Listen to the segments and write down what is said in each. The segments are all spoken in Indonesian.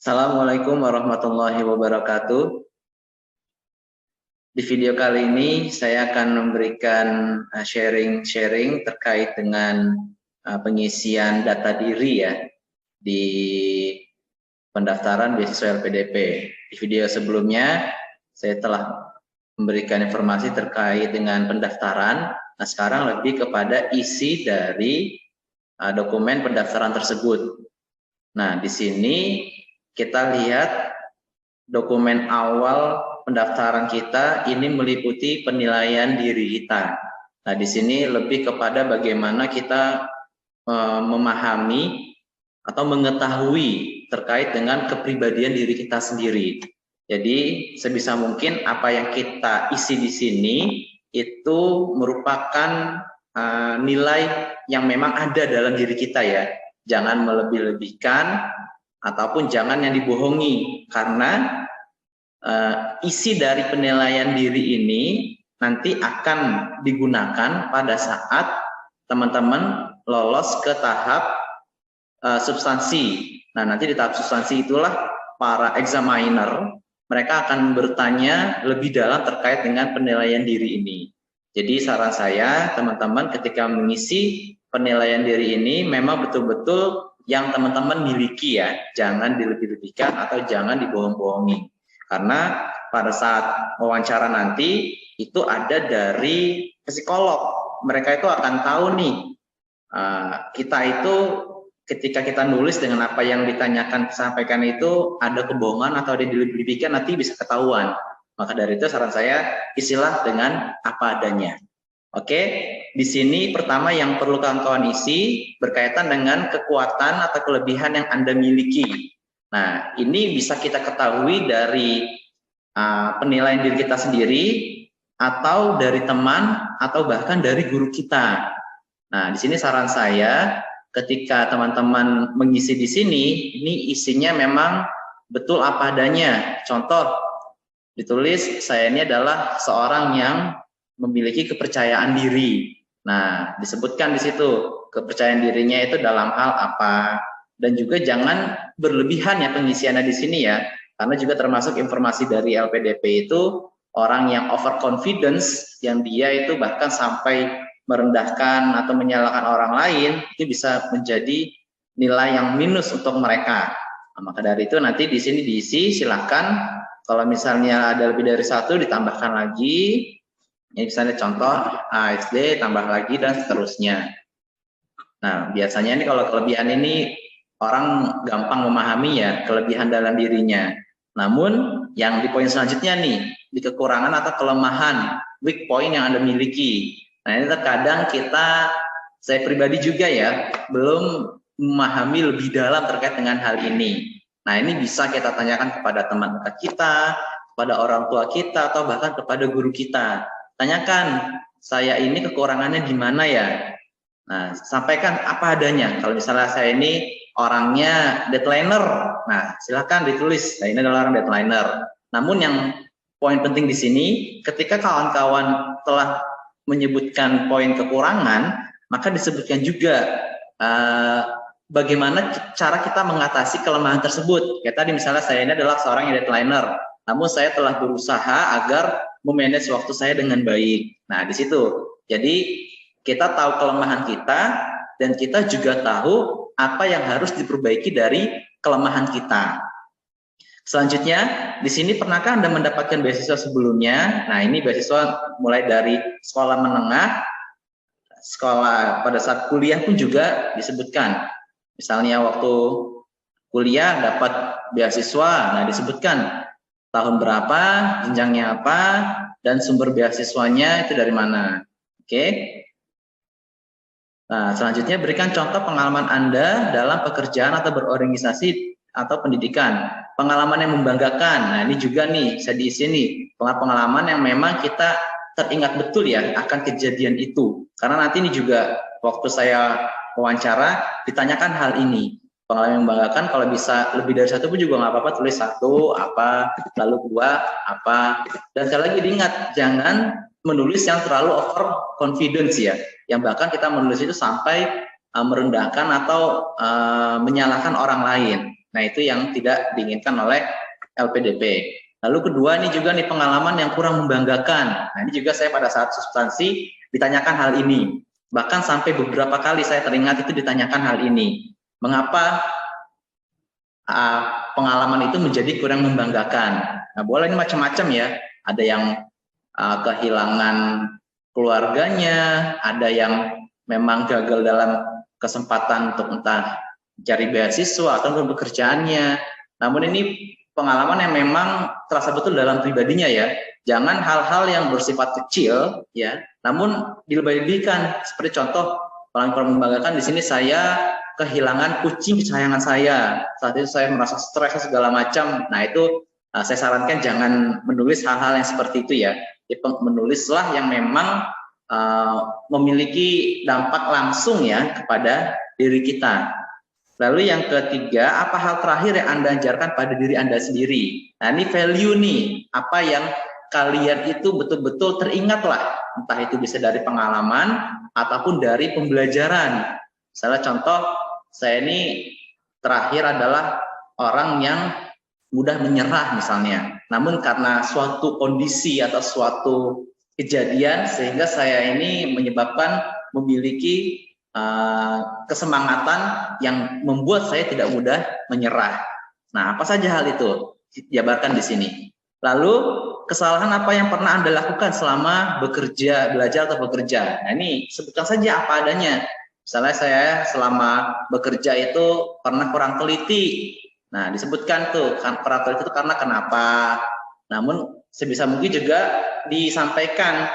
Assalamualaikum warahmatullahi wabarakatuh. Di video kali ini saya akan memberikan sharing terkait dengan pengisian data diri ya di pendaftaran beasiswa LPDP. Di video sebelumnya saya telah memberikan informasi terkait dengan pendaftaran. Nah, sekarang lebih kepada isi dari dokumen pendaftaran tersebut. Nah, di sini kita lihat dokumen awal pendaftaran kita ini meliputi penilaian diri kita. Nah, di sini lebih kepada bagaimana kita memahami atau mengetahui terkait dengan kepribadian diri kita sendiri. Jadi, sebisa mungkin apa yang kita isi di sini itu merupakan nilai yang memang ada dalam diri kita ya. Jangan melebih-lebihkan ataupun jangan yang dibohongi, karena isi dari penilaian diri ini nanti akan digunakan pada saat teman-teman lolos ke tahap substansi. Nah, nanti di tahap substansi itulah para examiner mereka akan bertanya lebih dalam terkait dengan penilaian diri ini. Jadi saran saya teman-teman ketika mengisi penilaian diri ini memang betul-betul yang teman-teman miliki ya, jangan dilebih-lebihkan atau jangan dibohong-bohongi. Karena pada saat wawancara nanti itu ada dari psikolog, mereka itu akan tahu nih kita itu ketika kita nulis dengan apa yang ditanyakan sampaikan itu ada kebohongan atau ada dilebih-lebihkan, nanti bisa ketahuan. Maka dari itu saran saya isilah dengan apa adanya. Oke, di sini pertama yang perlu kawan-kawan isi berkaitan dengan kekuatan atau kelebihan yang Anda miliki. Nah, ini bisa kita ketahui dari penilaian diri kita sendiri atau dari teman atau bahkan dari guru kita. Nah, di sini saran saya ketika teman-teman mengisi di sini, ini isinya memang betul apa adanya. Contoh, ditulis saya ini adalah seorang yang memiliki kepercayaan diri. Nah, disebutkan di situ kepercayaan dirinya itu dalam hal apa, dan juga jangan berlebihan ya pengisiannya di sini ya, karena juga termasuk informasi dari LPDP itu orang yang overconfidence, yang dia itu bahkan sampai merendahkan atau menyalahkan orang lain, itu bisa menjadi nilai yang minus untuk mereka. Nah, maka dari itu nanti di sini diisi, silahkan kalau misalnya ada lebih dari satu ditambahkan lagi. Ini misalnya contoh ASD tambah lagi dan seterusnya. Nah, biasanya ini kalau kelebihan ini orang gampang memahami ya, kelebihan dalam dirinya. Namun yang di poin selanjutnya nih, di kekurangan atau kelemahan, weak point yang Anda miliki. Nah, ini terkadang saya pribadi juga ya, belum memahami lebih dalam terkait dengan hal ini. Nah, ini bisa kita tanyakan kepada teman kita, kepada orang tua kita, atau bahkan kepada guru kita. Tanyakan, saya ini kekurangannya di mana ya? Nah, sampaikan apa adanya. Kalau misalnya saya ini orangnya deadliner, nah silakan ditulis, saya ini adalah orang deadliner. Namun yang poin penting di sini, ketika kawan-kawan telah menyebutkan poin kekurangan, maka disebutkan juga bagaimana cara kita mengatasi kelemahan tersebut. Kayak tadi misalnya saya ini adalah seorang yang deadliner, namun saya telah berusaha agar memanage waktu saya dengan baik. Nah, di situ. Jadi, kita tahu kelemahan kita dan kita juga tahu apa yang harus diperbaiki dari kelemahan kita. Selanjutnya, di sini pernahkah Anda mendapatkan beasiswa sebelumnya? Nah, ini beasiswa mulai dari sekolah menengah, sekolah pada saat kuliah pun juga disebutkan. Misalnya waktu kuliah dapat beasiswa, nah disebutkan tahun berapa, jenjangnya apa, dan sumber beasiswanya itu dari mana. Oke. Nah, selanjutnya berikan contoh pengalaman Anda dalam pekerjaan atau berorganisasi atau pendidikan. Pengalaman yang membanggakan. Nah, ini juga nih, saya diisi nih. Pengalaman yang memang kita teringat betul ya akan kejadian itu. Karena nanti ini juga waktu saya wawancara ditanyakan hal ini. Pengalaman yang membanggakan, kalau bisa lebih dari satu pun juga nggak apa-apa, tulis satu apa, lalu dua apa. Dan sekali lagi diingat, jangan menulis yang terlalu over confidence ya, yang bahkan kita menulis itu sampai merendahkan atau menyalahkan orang lain. Nah, itu yang tidak diinginkan oleh LPDP. Lalu kedua, ini juga nih pengalaman yang kurang membanggakan. Nah, ini juga saya pada saat substansi ditanyakan hal ini. Bahkan sampai beberapa kali saya teringat itu ditanyakan hal ini. Mengapa pengalaman itu menjadi kurang membanggakan? Nah, boleh ini macam-macam ya. Ada yang kehilangan keluarganya, ada yang memang gagal dalam kesempatan untuk entah cari beasiswa atau pekerjaannya. Namun ini pengalaman yang memang terasa betul dalam pribadinya ya. Jangan hal-hal yang bersifat kecil ya, namun dilebih-lebihkan. Seperti contoh paling membanggakan di sini, saya kehilangan kucing kesayangan saya. Saat itu saya merasa stres segala macam. Nah, itu saya sarankan jangan menulis hal-hal yang seperti itu ya. Menulislah yang memang memiliki dampak langsung ya kepada diri kita. Lalu yang ketiga, apa hal terakhir yang Anda ajarkan pada diri Anda sendiri? Nah, ini value nih, apa yang kalian itu betul-betul teringatlah, entah itu bisa dari pengalaman ataupun dari pembelajaran. Misalnya contoh, saya ini terakhir adalah orang yang mudah menyerah misalnya. Namun karena suatu kondisi atau suatu kejadian sehingga saya ini menyebabkan memiliki kesemangatan yang membuat saya tidak mudah menyerah. Nah, apa saja hal itu? Jabarkan di sini. Lalu, kesalahan apa yang pernah Anda lakukan selama bekerja, belajar atau bekerja? Nah, ini sebutkan saja apa adanya. Misalnya saya selama bekerja itu pernah kurang teliti. Nah, disebutkan tuh, kurang teliti itu karena kenapa. Namun, sebisa mungkin juga disampaikan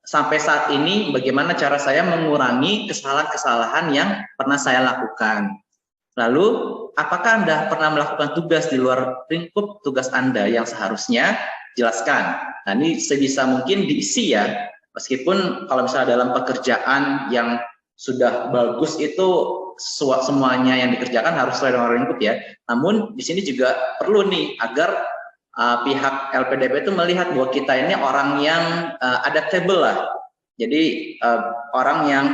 sampai saat ini bagaimana cara saya mengurangi kesalahan-kesalahan yang pernah saya lakukan. Lalu, apakah Anda pernah melakukan tugas di luar lingkup tugas Anda yang seharusnya? Jelaskan. Nah, ini sebisa mungkin diisi ya. Meskipun kalau misalnya dalam pekerjaan yang sudah bagus itu semuanya yang dikerjakan harus sesuai dengan lingkup ya. Namun di sini juga perlu nih agar pihak LPDP itu melihat bahwa kita ini orang yang adaptable lah. Jadi orang yang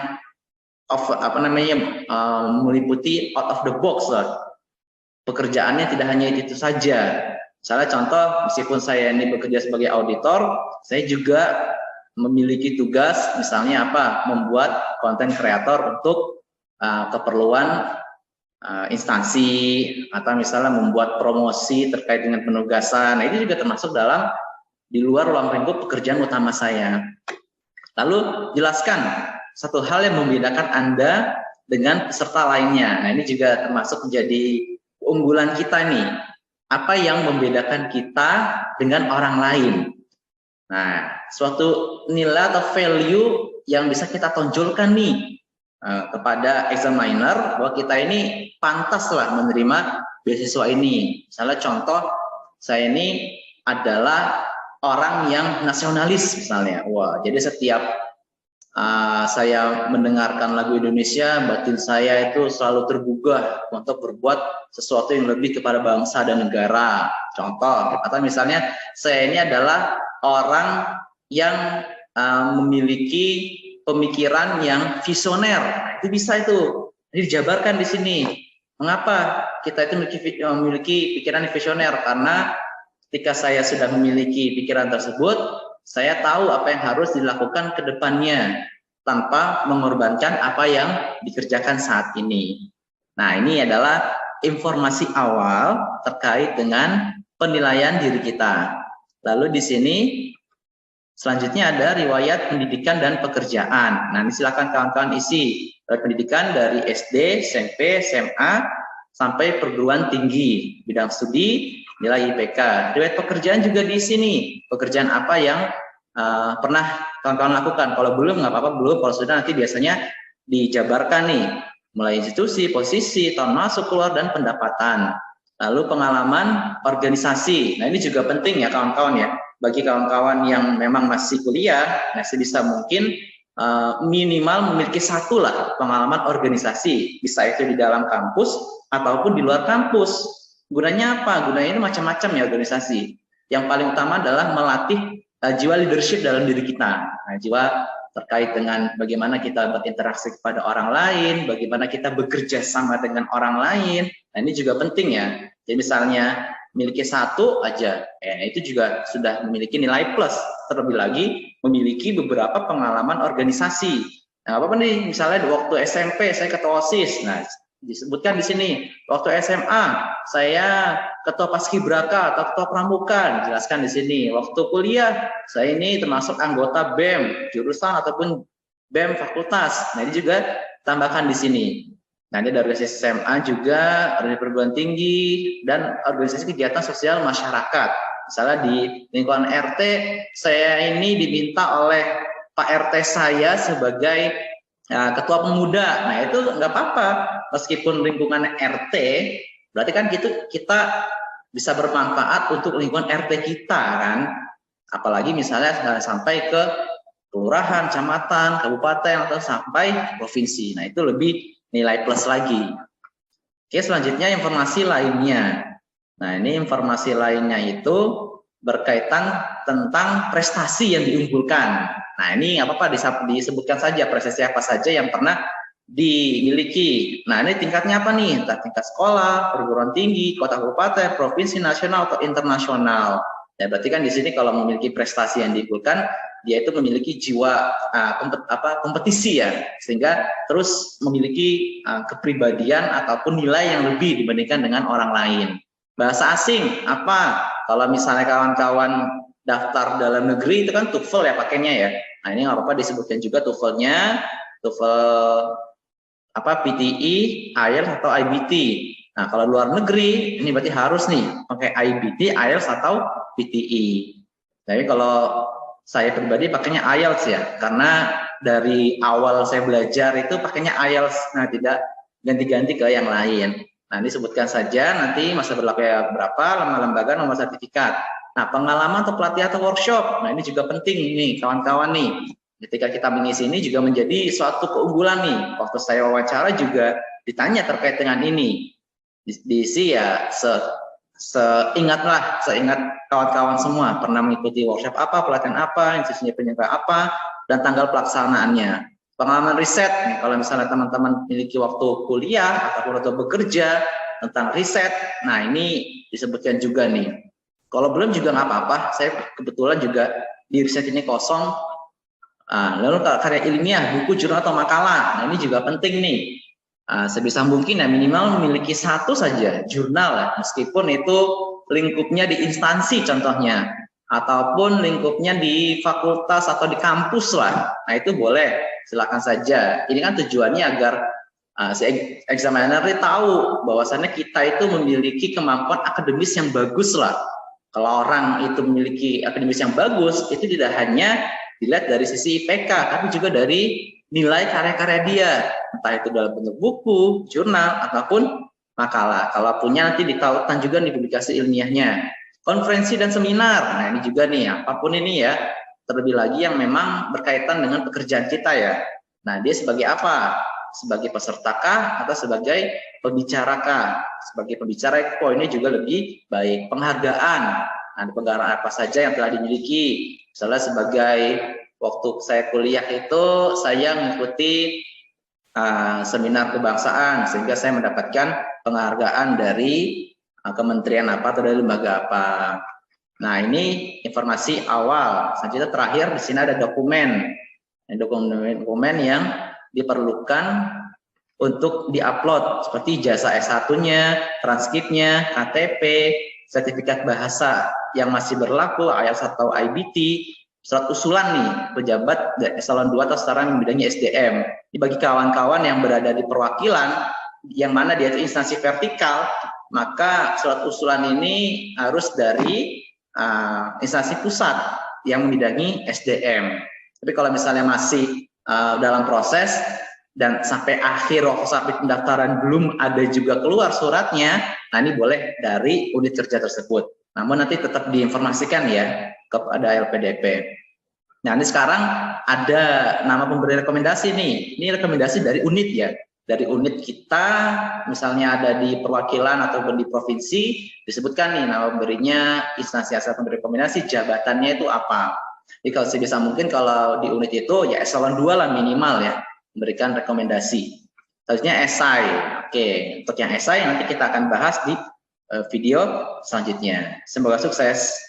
meliputi out of the box lah. Pekerjaannya tidak hanya itu saja. Misalnya contoh, meskipun saya ini bekerja sebagai auditor, saya juga memiliki tugas misalnya membuat konten kreator untuk keperluan instansi atau misalnya membuat promosi terkait dengan penugasan. Nah, itu juga termasuk dalam di luar ruang lingkup pekerjaan utama saya. Lalu jelaskan satu hal yang membedakan Anda dengan peserta lainnya. Nah, ini juga termasuk menjadi keunggulan kita nih. Apa yang membedakan kita dengan orang lain? Nah, suatu nilai atau value yang bisa kita tonjolkan nih kepada examiner bahwa kita ini pantaslah menerima beasiswa ini. Misalnya contoh, saya ini adalah orang yang nasionalis misalnya. Wah, jadi setiap saya mendengarkan lagu Indonesia, batin saya itu selalu tergugah untuk berbuat sesuatu yang lebih kepada bangsa dan negara. Contoh, atau misalnya saya ini adalah orang yang memiliki pemikiran yang visioner. Nah, itu bisa itu. Jadi dijabarkan di sini. Mengapa kita itu memiliki pikiran visioner? Karena ketika saya sudah memiliki pikiran tersebut, saya tahu apa yang harus dilakukan ke depannya tanpa mengorbankan apa yang dikerjakan saat ini. Nah, ini adalah informasi awal terkait dengan penilaian diri kita. Lalu di sini selanjutnya ada riwayat pendidikan dan pekerjaan. Nah, ini silakan kawan-kawan isi pendidikan dari SD, SMP, SMA, sampai perguruan tinggi, bidang studi, nilai IPK. Riwayat pekerjaan juga di sini. Pekerjaan apa yang pernah kawan-kawan lakukan? Kalau belum, nggak apa-apa belum. Kalau sudah, nanti biasanya dijabarkan nih. Mulai institusi, posisi, tahun masuk, keluar, dan pendapatan. Lalu pengalaman organisasi. Nah, ini juga penting ya kawan-kawan ya. Bagi kawan-kawan yang memang masih kuliah, nah sebisa mungkin minimal memiliki satu lah pengalaman organisasi. Bisa itu di dalam kampus ataupun di luar kampus. Gunanya apa? Gunanya itu macam-macam ya organisasi. Yang paling utama adalah melatih jiwa leadership dalam diri kita. Nah, jiwa terkait dengan bagaimana kita berinteraksi kepada orang lain, bagaimana kita bekerja sama dengan orang lain. Nah, ini juga penting ya. Jadi misalnya memiliki satu aja, itu juga sudah memiliki nilai plus. Terlebih lagi memiliki beberapa pengalaman organisasi. Nah, apa nih? Misalnya waktu SMP saya ketua OSIS. Nah, disebutkan di sini. Waktu SMA saya ketua paskibraka atau ketua pramuka, dijelaskan di sini. Waktu kuliah saya ini termasuk anggota BEM jurusan ataupun BEM fakultas. Nah, ini juga tambahkan di sini. Nah, ini dari organisasi SMA juga, organisasi perguruan tinggi, dan organisasi kegiatan sosial masyarakat. Misalnya di lingkungan RT, saya ini diminta oleh Pak RT saya sebagai ketua pemuda. Nah, itu nggak apa-apa. Meskipun lingkungan RT, berarti kan kita bisa bermanfaat untuk lingkungan RT kita kan. Apalagi misalnya sampai ke kelurahan, kecamatan, kabupaten, atau sampai provinsi. Nah, itu lebih nilai plus lagi. Oke, selanjutnya informasi lainnya. Nah, ini informasi lainnya itu berkaitan tentang prestasi yang diunggulkan. Nah, ini apa-apa disebutkan saja prestasi apa saja yang pernah dimiliki. Nah, ini tingkatnya apa nih? Tingkat sekolah, perguruan tinggi, kota kabupaten, provinsi, nasional atau internasional. Ya, berarti kan di sini kalau memiliki prestasi yang diunggulkan, dia itu memiliki jiwa kompetisi ya, sehingga terus memiliki kepribadian ataupun nilai yang lebih dibandingkan dengan orang lain. Bahasa asing apa? Kalau misalnya kawan-kawan daftar dalam negeri itu kan TOEFL ya pakainya ya. Nah, ini nggak apa-apa disebutkan juga TOEFL-nya, TOEFL PTE, IELTS atau IBT. Nah, kalau luar negeri ini berarti harus nih pakai IBT, IELTS atau PTE. Jadi kalau saya pribadi pakainya IELTS ya, karena dari awal saya belajar itu pakainya IELTS, nah tidak ganti-ganti ke yang lain. Nah, disebutkan saja nanti masa berlaku berapa, lembaga nomor sertifikat. Nah, pengalaman atau pelatihan atau workshop, nah ini juga penting nih kawan-kawan nih. Ketika kita mengisi ini juga menjadi suatu keunggulan nih. Waktu saya wawancara juga ditanya terkait dengan ini. Diisi ya seingat kawan-kawan semua pernah mengikuti workshop apa, pelatihan apa, institusinya penyelenggara apa, dan tanggal pelaksanaannya. Pengalaman riset, nih, kalau misalnya teman-teman memiliki waktu kuliah ataupun waktu bekerja tentang riset, nah ini disebutkan juga nih. Kalau belum juga nggak apa-apa, saya kebetulan juga di riset ini kosong. Lalu karya ilmiah, buku, jurnal atau makalah, nah ini juga penting nih. Sebisa mungkin ya minimal memiliki satu saja jurnal ya, meskipun itu lingkupnya di instansi contohnya, ataupun lingkupnya di fakultas atau di kampus lah. Nah itu boleh, silakan saja. Ini kan tujuannya agar si examiner tahu bahwasannya kita itu memiliki kemampuan akademis yang bagus lah. Kalau orang itu memiliki akademis yang bagus, itu tidak hanya dilihat dari sisi IPK, tapi juga dari nilai karya-karya dia, entah itu dalam bentuk buku, jurnal, ataupun makalah. Kalau punya nanti ditautan juga nih publikasi ilmiahnya. Konferensi dan seminar, nah ini juga nih, apapun ini ya, terlebih lagi yang memang berkaitan dengan pekerjaan kita ya. Nah, dia sebagai apa? Sebagai peserta kah atau sebagai pembicara kah? Sebagai pembicara poinnya juga lebih baik. Penghargaan, nah penghargaan apa saja yang telah dimiliki. Misalnya sebagai waktu saya kuliah itu saya mengikuti seminar kebangsaan sehingga saya mendapatkan penghargaan dari kementerian apa atau dari lembaga apa. Nah, ini informasi awal. Selanjutnya terakhir di sini ada dokumen. Dokumen yang diperlukan untuk diupload seperti ijazah S1-nya, transkripnya, KTP, sertifikat bahasa yang masih berlaku, IELTS atau IBT, surat usulan nih pejabat eselon 2 atau setara bidangnya SDM. Ini bagi kawan-kawan yang berada di perwakilan yang mana dia itu instansi vertikal, maka surat usulan ini harus dari instansi pusat yang membidangi SDM. Tapi kalau misalnya masih dalam proses dan sampai akhir waktu sampai pendaftaran belum ada juga keluar suratnya, nah ini boleh dari unit kerja tersebut. Namun nanti tetap diinformasikan ya kepada LPDP. Nah, ini sekarang ada nama pemberi rekomendasi nih. Ini rekomendasi dari unit ya. Dari unit kita, misalnya ada di perwakilan ataupun di provinsi, disebutkan nih nama pemberinya, instansi asal pemberi rekomendasi, jabatannya itu apa. Jadi kalau sebisa mungkin kalau di unit itu ya eselon 2 lah minimal ya, memberikan rekomendasi. Selanjutnya esai. Oke, untuk yang esai nanti kita akan bahas di video selanjutnya. Semoga sukses.